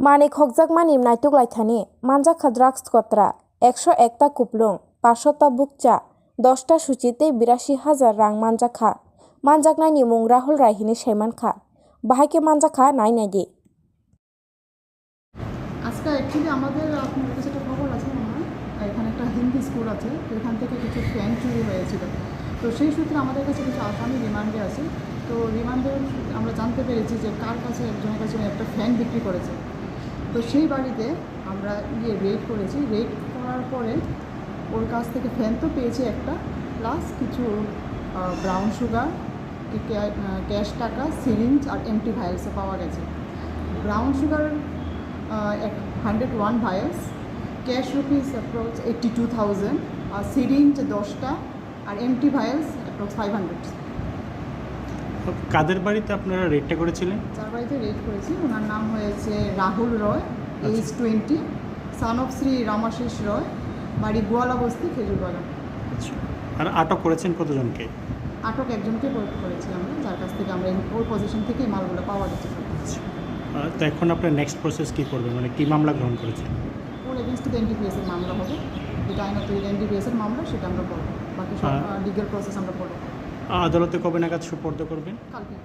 Mani Khokjakgwi Naituk Thani Manjakha drugs kotra 101টা কুপলুং 500টা বুকচা 10টা সূচিতে 82,000 রাং Manjakha Manjaknaini mung Rahul Raini Semanka Bahake Manjakha নাইনাইদি আজকে actually আমাদের আপনাদের কাছে একটা খবর আছে এখানে একটা হিন্দি স্কুল আছে তো এখান থেকে কিছু ফ্যান চুরি হয়েছিল তো সেই সূত্রে আমাদের কাছে কিছু আসামি রিমান্ডে আছে তো রিমান্ডে আমরা জানতে পেরেছি যে কার কাছে একজনের কাছে একটা ফ্যান বিক্রি করেছে তো সেই বাড়িতে আমরা গিয়ে রেড করেছি রেড করার পরে ওর কাছ থেকে ফ্যান তো পেয়েছি একটা প্লাস কিছু ব্রাউন সুগার ক্যাশ টাকা সিরিঞ্জ আর এমটি ভাইলসও পাওয়া গেছে ব্রাউন সুগার 101 ভাইলস ক্যাশ রুপিস অ্যাপ্রক্স 82,000 আর সিরিঞ্জ 10টা আর এমটি ভাইলস অ্যাপ্রক্স 500। কাদের বাড়িতে আপনারা রেডটা করেছিলেন? যার বাড়িতে রেড করেছি ওনার নাম হয়েছে রাহুল রয়, age 20, son of Shri Ramashis রয়, বাড়ি গোয়ালা বস্তি খেজুরবাগান। আচ্ছা, আর আটক করেছেন কতজনকে? আটক একজনকে করেছি আমরা, যার কাছ থেকে আমরা ওর পজিশন থেকেই মালগুলো পাওয়া গেছে। তো এখন আপনার নেক্সট প্রসেস কী করবেন, মানে কী মামলা গ্রহণ করেছেন? ওর এগেনস্ট এনডিপিএসের মামলা হবে, যেটা আইনত এনডিপিএসের মামলা সেটা আমরা করবো, বাকি সব লিগাল প্রসেস আমরা করবো। আদালতে কবে নাগাদ সুপর্দ করবেন? কালকে।